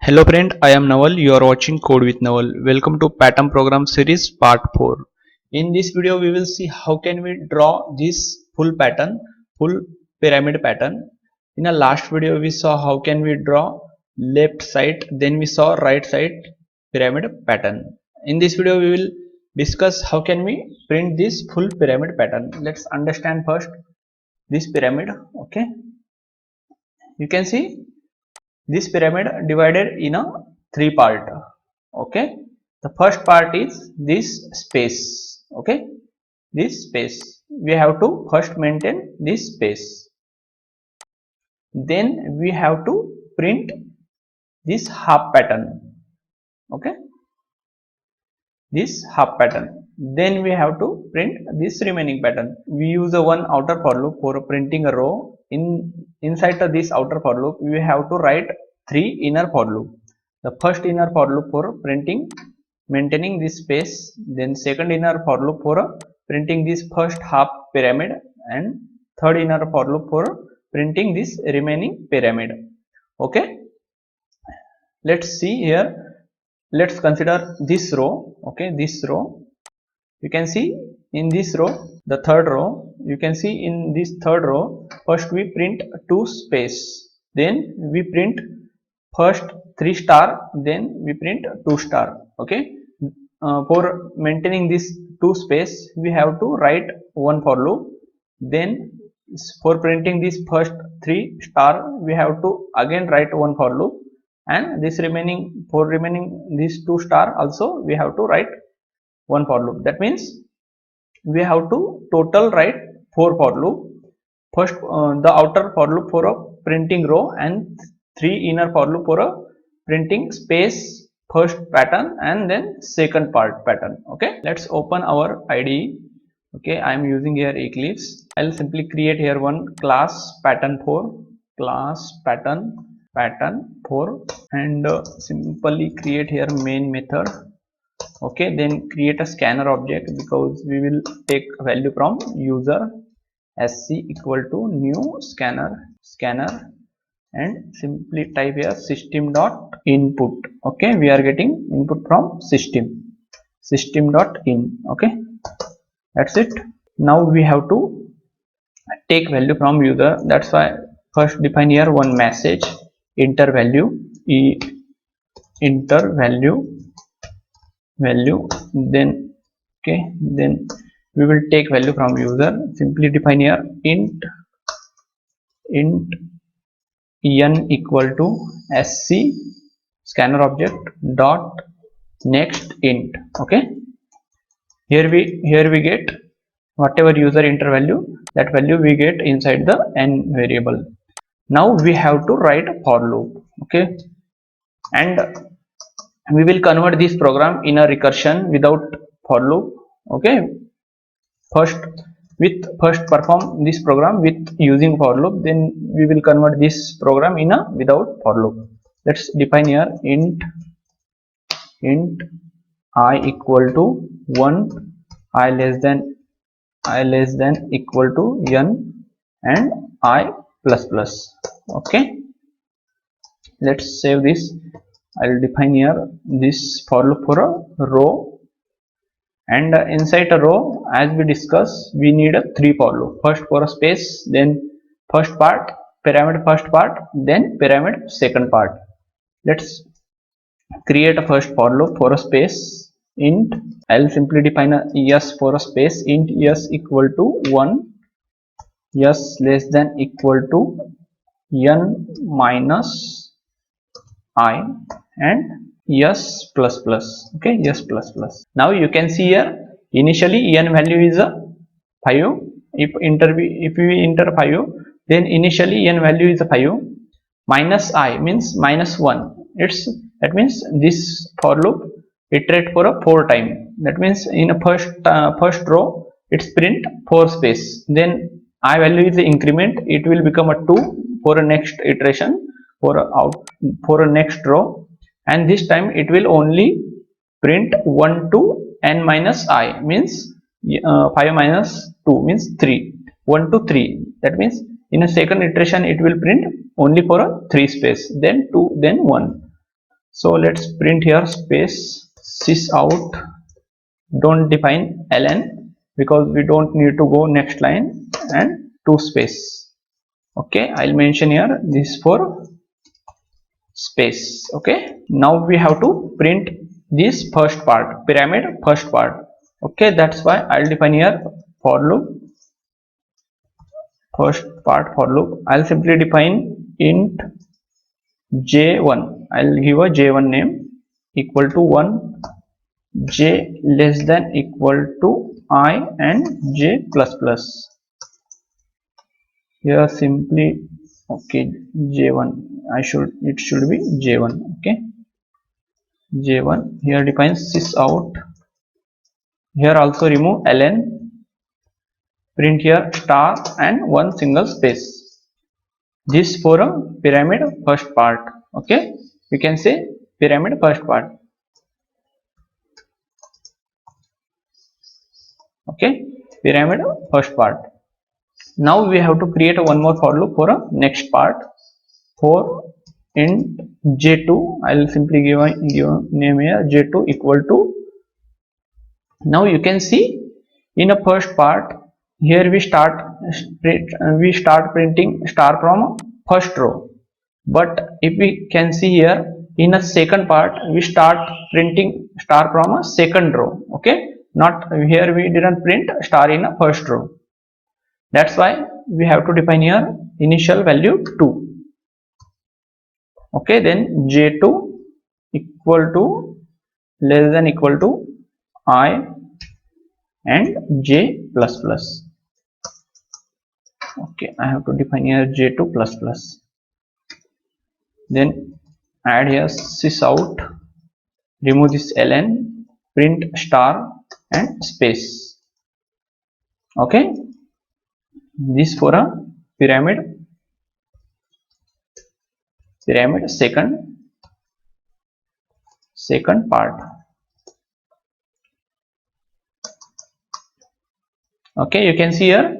Hello friend, I am Naval. You are watching Code with Naval. Welcome to Pattern Program Series Part 4. In this video, we will see how can we draw this full pattern, full pyramid pattern. In the last video, we saw how can we draw left side, then we saw right side pyramid pattern. In this video, we will discuss how can we print this full pyramid pattern. Let's understand first this pyramid. Okay, you can see this pyramid divided in a three part. Okay, the first part is this space. Okay, this space we have to first maintain this space, then we have to print this half pattern. Okay, this half pattern, then we have to print this remaining pattern. We use a one outer for loop for printing a row. Inside of this outer for loop we have to write three inner for loop. The first inner for loop for printing maintaining this space, then second inner for loop for printing this first half pyramid, and third inner for loop for printing this remaining pyramid. Okay, let's see here. Let's consider this row. Okay, this row you can see in this row, the third row, you can see in this third row, first we print two space, then we print first 3 star, then we print 2 star. Okay, for maintaining this 2 space we have to write one for loop, then for printing this first 3 star we have to again write one for loop, and this remaining for remaining these 2 star also we have to write one for loop. That means we have to total write 4 for loop. First the outer for loop for a printing row, and 3 inner for loop for a printing space first pattern, and then second part pattern. Okay, let's open our IDE. Okay, I am using here Eclipse. I'll simply create here one class pattern 4, class pattern 4, and simply create here main method. Okay, then create a scanner object because we will take value from user. Sc equal to new scanner, and simply type here system dot input. Okay, we are getting input from system dot in. Okay, that's it. Now we have to take value from user. That's why first define here one message enter value, enter value, then okay, then we will take value from user. Simply define here int n equal to sc scanner object dot next int. Okay, here we get whatever user enter value, that value we get inside the n variable. Now we have to write a for loop. Okay, and we will convert this program in a recursion without for loop. Okay, first perform this program with using for loop, then we will convert this program in a without for loop. Let's define here int I equal to 1, I less than equal to n, and I plus plus. Okay, let's save this. I'll define here this for loop for a row, and inside a row as we discussed we need a 3 for loop. First for a space, then first part pyramid first part, then pyramid second part. Let's create a first for loop for a space int. I'll simply define a yes for a space int yes equal to 1, yes less than equal to n minus I, and yes plus plus. Okay, yes plus plus. Now you can see here initially n value is a 5. If we enter 5, then initially n value is a 5 minus I means minus 1. That means this for loop iterate for a 4 time. That means in a first row it's print 4 space, then I value is the increment, it will become a 2 for a next iteration for a next row, and this time it will only print 1 to n minus I means 5 minus 2 means 3, 1 to 3. That means in a second iteration it will print only for a 3 space, then 2, then 1. So let's print here space sys out. Don't define ln because we don't need to go next line, and 2 space. Okay, I'll mention here this for space. Okay, now we have to print this first part, pyramid first part. Okay, that's why I'll define here for loop first part for loop. I'll simply define int j1. I'll give a j1 name equal to 1, j less than equal to I, and j plus plus. Here simply, okay, j1, it should be j1. Okay, j1 here defines sys out. Here also remove ln, print here star and 1 single space. This for a pyramid first part. Okay, we can say pyramid first part. Okay, pyramid first part. Now we have to create one more for loop for a next part. For int j2, I'll simply give a name here j2 equal to. Now you can see in a first part here we start printing star from first row, but if we can see here in a second part we start printing star from a second row. Okay, not here we didn't print star in a first row. That's why we have to define here initial value 2. Okay, then j2 equal to less than equal to I and j plus plus. Okay, I have to define here j2 plus plus. Then add here sys out, remove this ln, print star and space. Okay, this for a pyramid second part. Okay, you can see here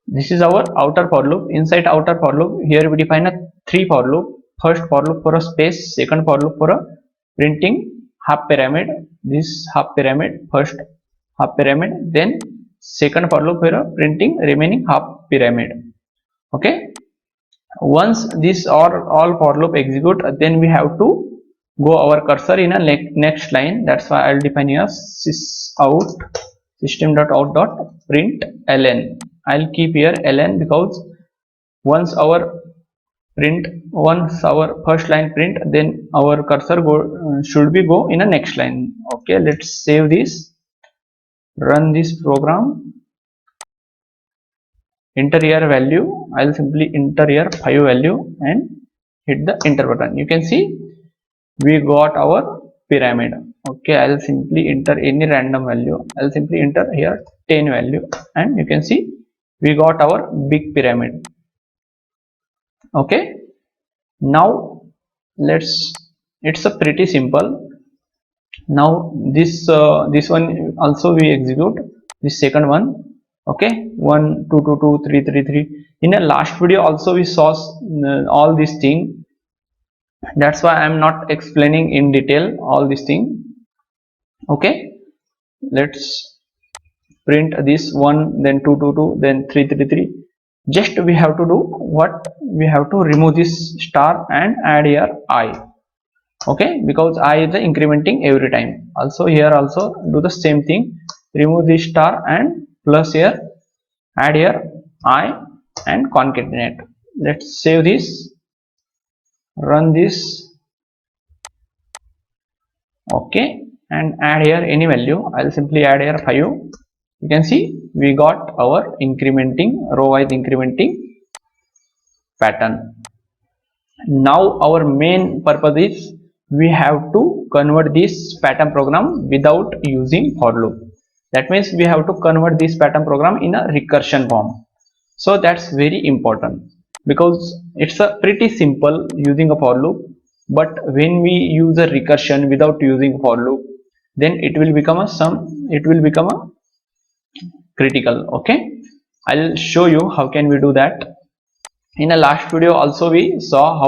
this is our outer for loop. Inside outer for loop here we define a 3 for loop. First for loop for a space, second for loop for a printing half pyramid, this half pyramid, first half pyramid, then second for loop for a printing remaining half pyramid. Okay, once this all for loop execute, then we have to go our cursor in a next line. That's why I'll define here sys out system.out.println. I'll keep here ln because once our first line print, then our cursor should be go in a next line. Okay, let's save this, run this program, enter here value. I'll simply enter here 5 value and hit the enter button. You can see we got our pyramid. Okay, I'll simply enter any random value. I'll simply enter here 10 value and you can see we got our big pyramid. Okay, now it's a pretty simple. Now this one also we execute this second one. Okay, 1 2 2 2 3 3 3. In a last video also we saw all these thing. That's why I'm not explaining in detail all these thing. Okay, let's print this 1, then 2 2 2, then 3 3 3. Just we have to do what, we have to remove this star and add here I. Okay, because I is incrementing every time. Also here also do the same thing, remove this star and plus here add here I and concatenate. Let's save this, run this. Okay, and add here any value. I'll simply add here 5. You can see we got our incrementing row wise incrementing pattern. Now our main purpose is we have to convert this pattern program without using for loop. That means we have to convert this pattern program in a recursion form. So that's very important because it's a pretty simple using a for loop, but when we use a recursion without using for loop, then it will become a critical. Okay, I'll show you how can we do that. In a last video also we saw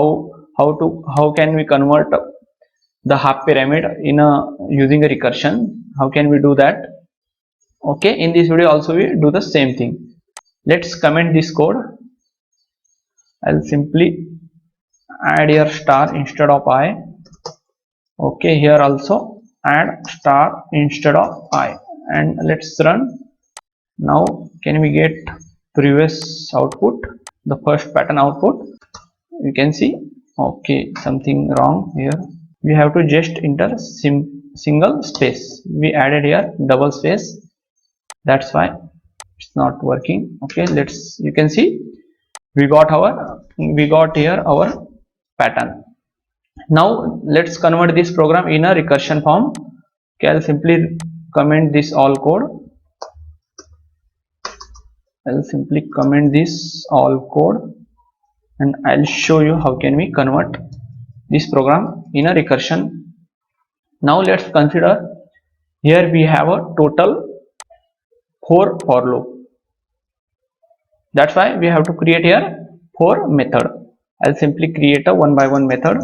how can we convert the half pyramid in a using a recursion. How can we do that? Okay, in this video also we do the same thing. Let's comment this code. I'll simply add here star instead of I. Okay, here also add star instead of I, and let's run. Now can we get previous output, the first pattern output? You can see, okay, something wrong here. We have to just enter single space. We added here double space, that's why it's not working. Okay, you can see we got here our pattern. Now let's convert this program in a recursion form. Okay, I'll simply comment this all code. And I'll show you how can we convert this program in a recursion. Now let's consider here we have a total 4 for loop. That's why we have to create here 4 method. I'll simply create a one by one method.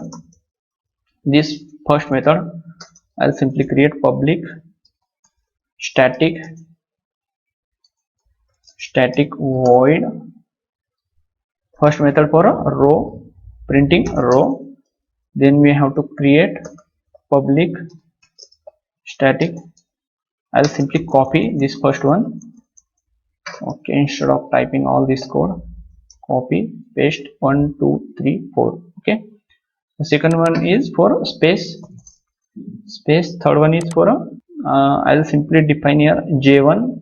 This first method I'll simply create public static void first method for a row, printing row. Then we have to create public static. I'll simply copy this first one. Okay, instead of typing all this code, copy, paste 1 2 3 4. Okay, the second one is for space. Third one is for I'll simply define here j1,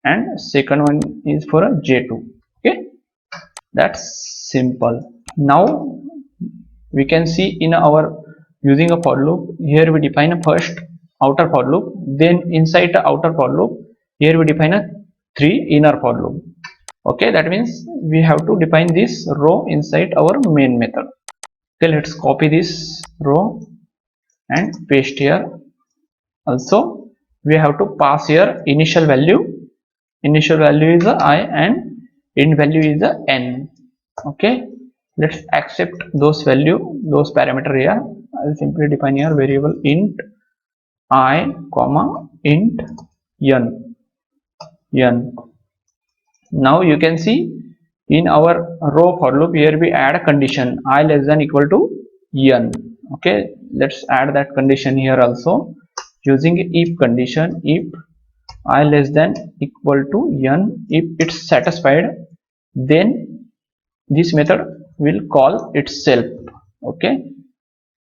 and second one is for a j2. Okay, that's simple. Now we can see in our using a for loop, here we define a first outer for loop, then inside the outer for loop here we define a 3 inner for loop. Okay, that means we have to define this row inside our main method. Okay, let's copy this row and paste here. Also we have to pass here initial value is a I and end value is a n. Okay, let's accept those parameter here. I'll simply define here variable int I comma int n. Now you can see in our row for loop here we add a condition I less than equal to n. Okay, let's add that condition here also using if condition. If I less than equal to n, if it's satisfied, then this method will call itself. Okay,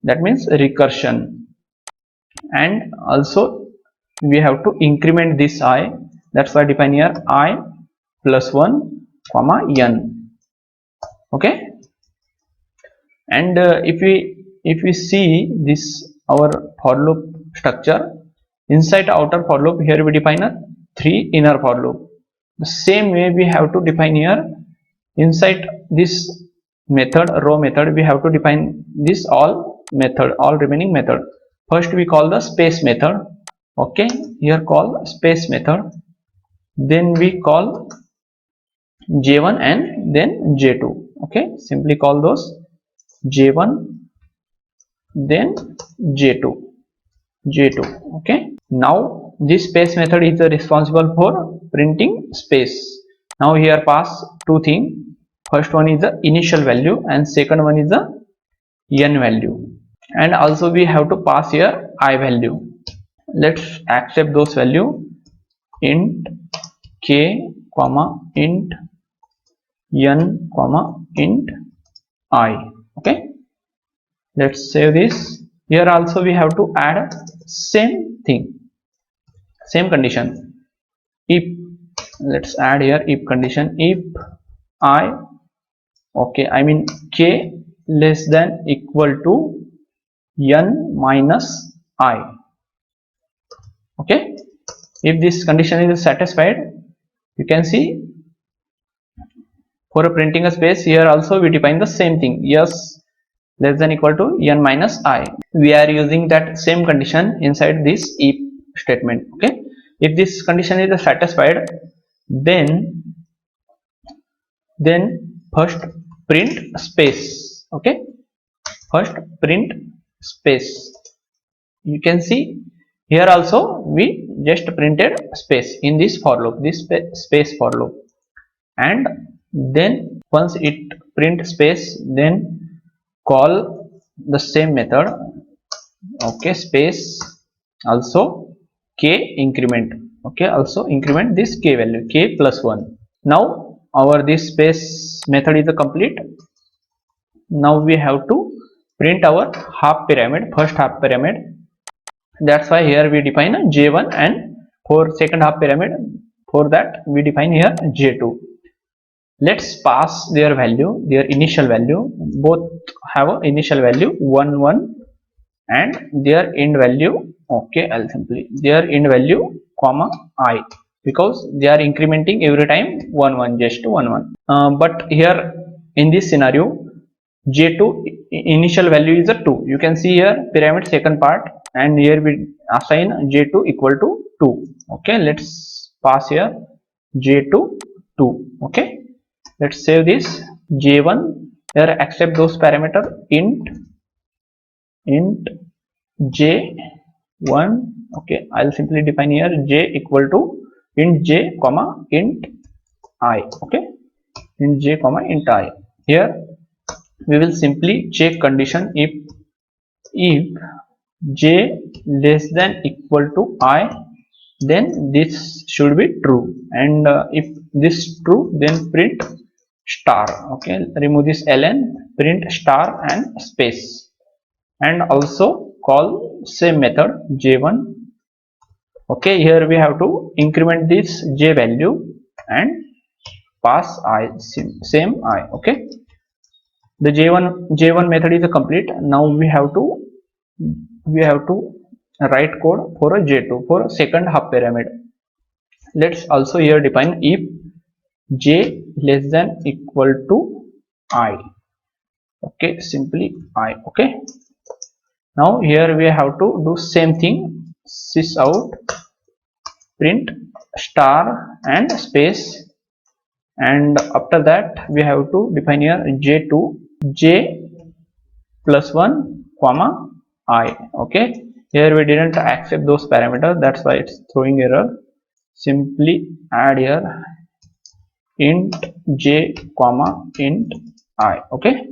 that means recursion. And also we have to increment this I, that's why define here I plus 1 comma n. Okay, and if we see this our for loop structure, inside outer for loop here we define a 3 inner for loop. The same way we have to define here inside this method, row method, we have to define this all remaining method. First we call the space method. Okay, here call space method, then we call j1 and then j2. Okay, simply call those j1 then j2. Okay, now this space method is responsible for printing space. Now here pass two things. First one is the initial value and second one is the n value, and also we have to pass here I value. Let's accept those value int k comma int n comma int I. Okay, let's save this. Here also we have to add same thing, same condition. If let's add here if condition, if I, okay, I mean k less than equal to n minus I. Okay, if this condition is satisfied, you can see for printing a space here also we define the same thing, yes less than equal to n minus I. We are using that same condition inside this if statement. Okay, if this condition is satisfied, then first print space. Okay, first print space. you can see here also we just printed space in this for loop, this space for loop, and then once it print space, then call the same method, okay, space also k increment, okay, also increment this k value, k plus 1. Now our this space method is complete. Now we have to print our half pyramid, first half pyramid. That's why here we define a j1, and for second half pyramid, for that we define here j2. Let's pass their value, their initial value. Both have a initial value 1 1 and their end value, okay, I'll simply their end value comma I, because they are incrementing every time 1 1, just 1 1. But here in this scenario j2 initial value is a 2. You can see here pyramid second part, and here we assign j2 equal to 2. Okay, let's pass here j2 2. Okay, let's save this. j1 here accept those parameter int j1. okay, I'll simply define here j equal to int j comma int I. okay, int j comma int I. Here we will simply check condition if j less than equal to I, then this should be true, and if this true, then print star. Okay, remove this ln, print star and space, and also call same method j1. okay, here we have to increment this j value and pass I, same I. okay, the j1 method is complete. Now we have to write code for a j2 for a second half pyramid. Let's also here define if j less than equal to I. okay, simply I. okay, now here we have to do same thing, sys out print star and space, and after that we have to define here j2 j plus 1 comma I. okay, here we didn't accept those parameters, that's why it's throwing error. Simply add here int j comma int I. okay,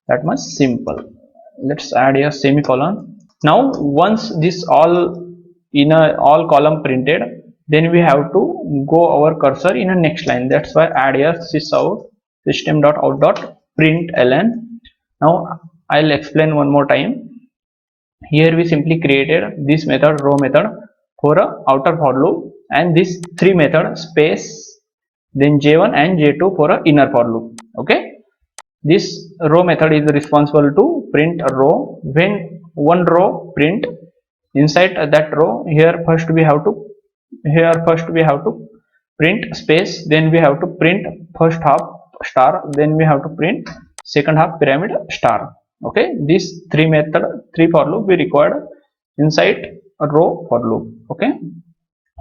that much simple. Let's add here semicolon. Now once this all in a all column printed, then we have to go our cursor in a next line. That's why add here sysout system.out.println. now I'll explain one more time. Here we simply created this method, row method, for a outer for loop, and this three method space, then j1 and j2 for a inner for loop. okay, this row method is responsible to print a row. When one row print, inside that row, here first we have to print space, then we have to print first half star, then we have to print second half pyramid star. okay, these three for loop we required inside a row for loop. okay,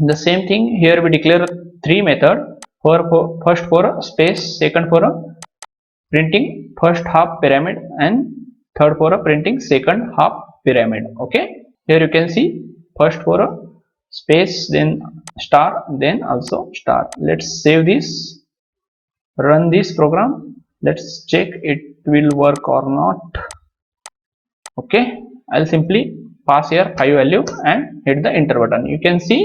the same thing here we declare three method for first for a space, second for a printing first half pyramid, and third for a printing second half pyramid. okay, here you can see first for a space, then star, then also star. Let's save this, run this program, let's check it will work or not. okay, I'll simply pass here 5 value and hit the enter button. You can see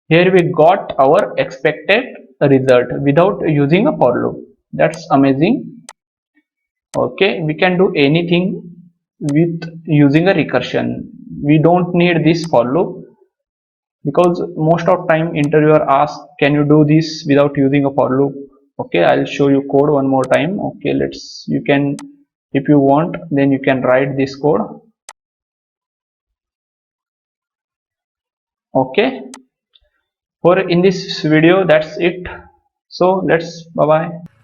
here we got our expected result without using a for loop. That's amazing. okay, we can do anything with using a recursion. We don't need this for loop, because most of time interviewer asks, can you do this without using a for loop? okay, I'll show you code one more time. okay, you can, if you want, then you can write this code. okay, for in this video that's it. So let's bye bye.